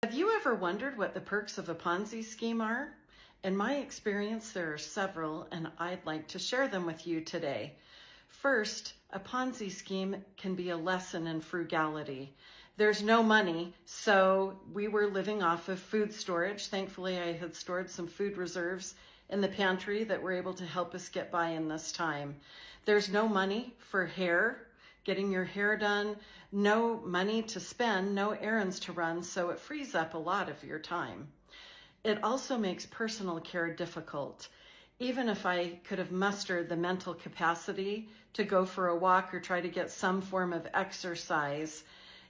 Have you ever wondered what the perks of a Ponzi scheme are? In my experience, there are several, and I'd like to share them with you today. First, a Ponzi scheme can be a lesson in frugality. There's no money, so we were living off of food storage. Thankfully, I had stored some food reserves in the pantry that were able to help us get by in this time. There's no money for hair, getting your hair done, no money to spend, no errands to run, so it frees up a lot of your time. It also makes personal care difficult. Even if I could have mustered the mental capacity to go for a walk or try to get some form of exercise,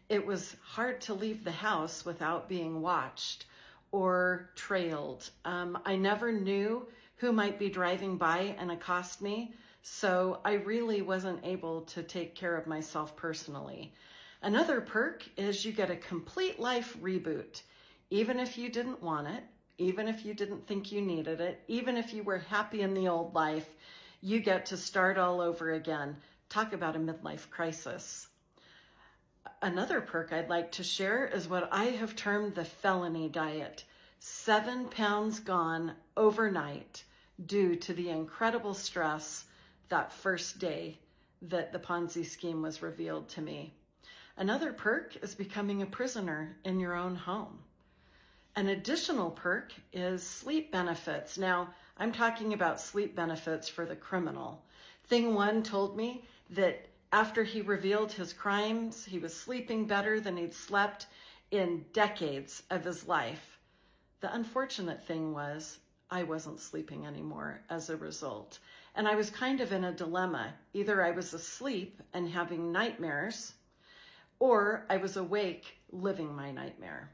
it was hard to leave the house without being watched or trailed. I never knew who might be driving by and accost me, so I really wasn't able to take care of myself personally. Another perk is you get a complete life reboot. Even if you didn't want it, even if you didn't think you needed it, even if you were happy in the old life, you get to start all over again. Talk about a midlife crisis. Another perk I'd like to share is what I have termed the felony diet. 7 pounds gone overnight due to the incredible stress that first day that the Ponzi scheme was revealed to me. Another perk is becoming a prisoner in your own home. An additional perk is sleep benefits. Now, I'm talking about sleep benefits for the criminal. Thing one told me that after he revealed his crimes, he was sleeping better than he'd slept in decades of his life. The unfortunate thing was I wasn't sleeping anymore as a result. And I was kind of in a dilemma. Either I was asleep and having nightmares, or I was awake living my nightmare.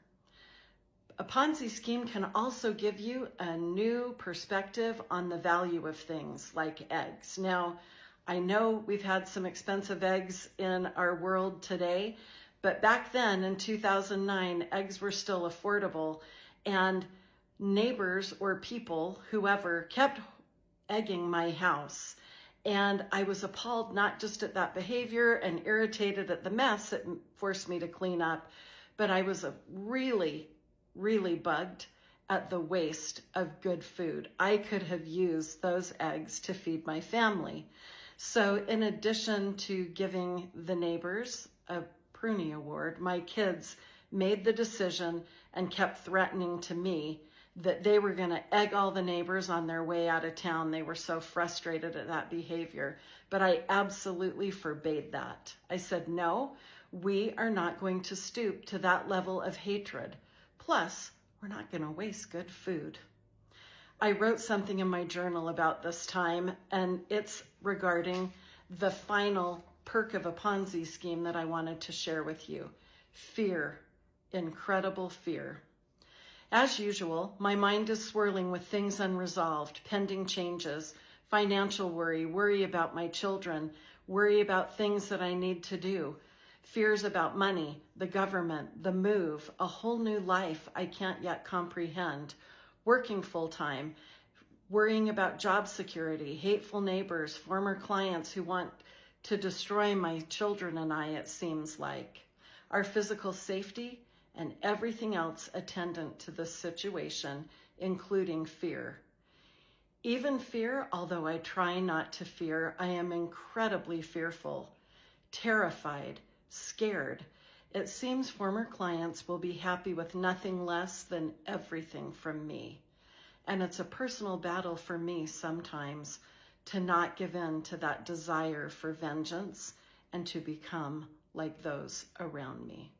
A Ponzi scheme can also give you a new perspective on the value of things like eggs. Now, I know we've had some expensive eggs in our world today, but back then in 2009, eggs were still affordable, and neighbors or people, whoever, kept egging my house. And I was appalled not just at that behavior and irritated at the mess it forced me to clean up, but I was really bugged at the waste of good food. I could have used those eggs to feed my family. So in addition to giving the neighbors a pruning award, my kids made the decision and kept threatening to me that they were going to egg all the neighbors on their way out of town. They were so frustrated at that behavior. But I absolutely forbade that. I said, no, we are not going to stoop to that level of hatred. Plus, we're not going to waste good food. I wrote something in my journal about this time, and it's regarding the final perk of a Ponzi scheme that I wanted to share with you. Fear, incredible fear. As usual, my mind is swirling with things unresolved, pending changes, financial worry, worry about my children, worry about things that I need to do, fears about money, the government, the move, a whole new life I can't yet comprehend, working full-time, worrying about job security, hateful neighbors, former clients who want to destroy my children and I, it seems like, our physical safety, and everything else attendant to this situation, including fear. Even fear, although I try not to fear, I am incredibly fearful, terrified, scared. It seems former clients will be happy with nothing less than everything from me. And it's a personal battle for me sometimes to not give in to that desire for vengeance and to become like those around me.